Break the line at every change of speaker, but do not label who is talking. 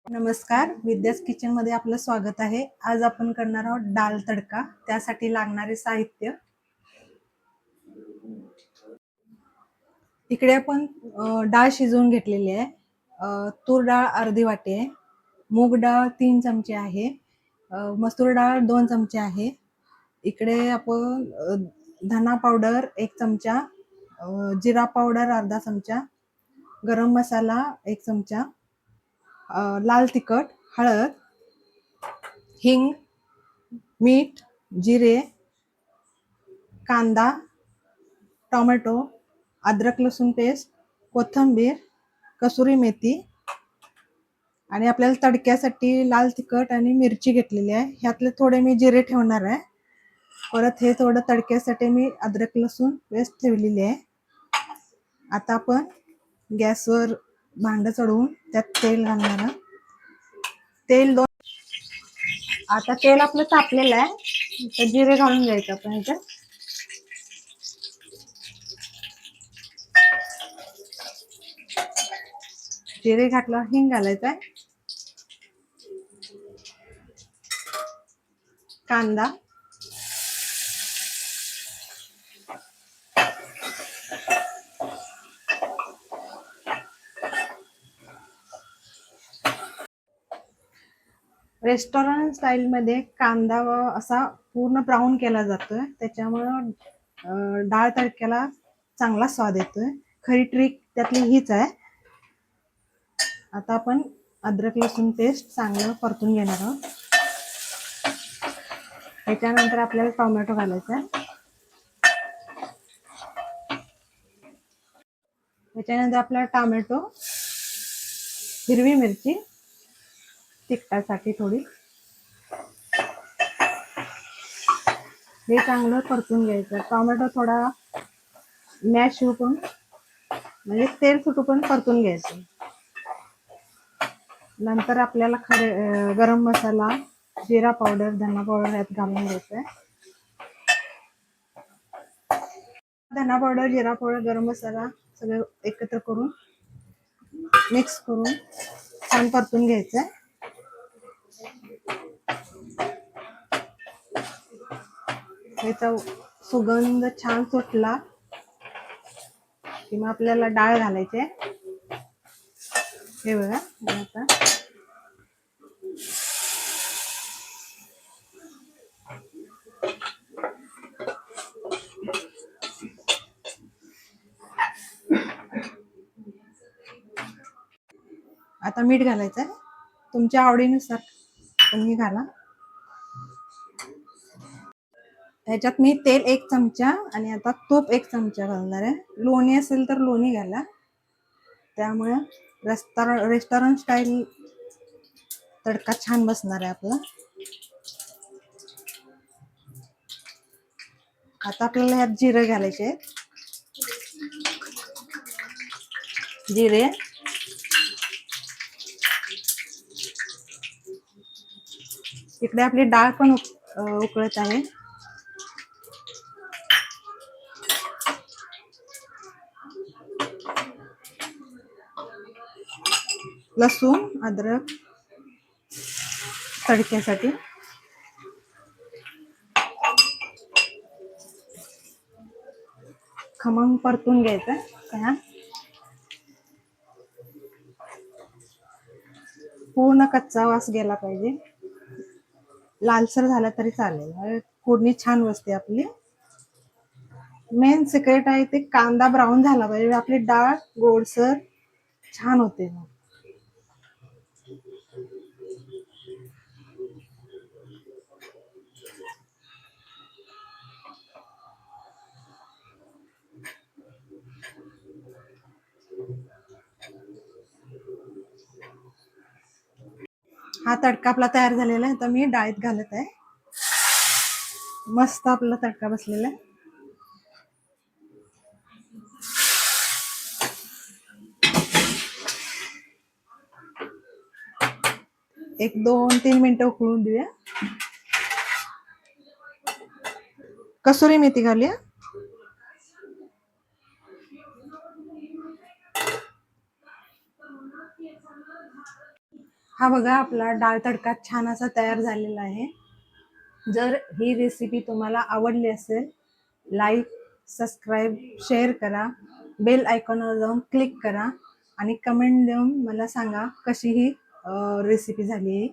नमस्कार, विद्यास किचन मध्ये आपलं स्वागत आहे. आज आपण करणार आहोत डाळ तडका. त्यासाठी लागणारे साहित्य इकडे आपण डाळ शिजवून घेतलेली आहे. तूर डाळ अर्धी वाटी आहे, मूग डाळ 3 चमचे आहे, मसूर डाळ 2 चमचे आहे. इकडे आपण धना पावडर 1 चमचा, जिरा पावडर अर्धा चमचा, गरम मसाला 1 चमचा, लाल तिखट, हळद, हिंग, मीठ, जिरे, कांदा, टोमॅटो, अद्रक लसूण पेस्ट, कोथिंबीर, कसुरी मेथी आणि आपल्याला तडक्यासाठी लाल तिखट आणि मिरची घेतलेली आहे. ह्यातले थोडे मी जिरे ठेवणार आहे. परत हे थोडं तडक्यासाठी मी अद्रक लसूण पेस्ट ठेवलेली आहे. आता आपण गॅसवर भांडं चढवून त्यात तेल घालणार आहे. आता तेल आपलं तापलेलं आहे. तर जिरे घालून घ्यायचं आपण ह्याच्यात. जिरे घातलं, हिंग घालायचं आहे, कांदा, रेस्टॉरंट स्टाईल मध्ये कांदा असा पूर्ण ब्राऊन केला जातोय. त्याच्यामुळं डाळ तडक्याला चांगला स्वाद येतोय. खरी ट्रिक त्यातली हीच आहे. आता आपण अद्रक लसूण पेस्ट चांगलं परतून घेणार आहोत. त्याच्यानंतर आपल्याला टोमॅटो घालायचा आहे. त्याच्यानंतर आपला टोमॅटो, हिरवी मिरची तिखटासाठी थोडी, हे चांगलं परतून घ्यायचं. टोमॅटो थोडा मॅश होऊन म्हणजे तेल सुटून परतून घ्यायचं. नंतर आपल्याला गरम मसाला, जिरा पावडर, धना पावडर यात घालून घ्यायचंय. धना पावडर, जिरा पावडर, गरम मसाला सगळं एकत्र करून मिक्स करून छान परतून घ्यायचंय. याचा सुगंध छान सुटला की मग आपल्याला डाळ घालायची आहे. हे बघा आता आता मीठ घालायचं आहे. तुमच्या आवडीनुसार तुम्ही घाला. ह्याच्यात मी तेल 1 चमचा आणि आता तूप 1 चमचा घालणार आहे. लोणी असेल तर लोणी घाला. त्यामुळे रेस्टॉरंट स्टाईल तडका छान बसणार आहे आपला. आता आपल्याला ह्यात जिरे घालायचे आहेत. जिरे, इकडे आपली डाळ पण उकळत आहे. लसूण, अद्रक तडक्यासाठी, खमंग परतून घ्यायचं. काय पूर्ण कच्चा वास गेला पाहिजे. लालसर झाला तरी चालेल. फोडणी छान बसते आपली. मेन सिक्रेट आहे ते कांदा ब्राऊन झाला पाहिजे. आपली डाळ गोडसर छान होते. हा तडका आपला तयार झालेला आहे. तर मी डाळीत घालत आहे. मस्त आपला तडका बसलेला आहे. एक 2-3 मिनिटं उकळून देऊया. कसुरी मेथी घालूया. हा बघा आपला डाळ तडका छान असा तयार झालेला आहे. जर ही रेसिपी तुम्हाला आवडली असेल, लाईक, सबस्क्राईब, शेअर करा. बेल आयकॉनवर जाऊन क्लिक करा आणि कमेंट देऊन मला सांगा कशी ही रेसिपी झाली आहे.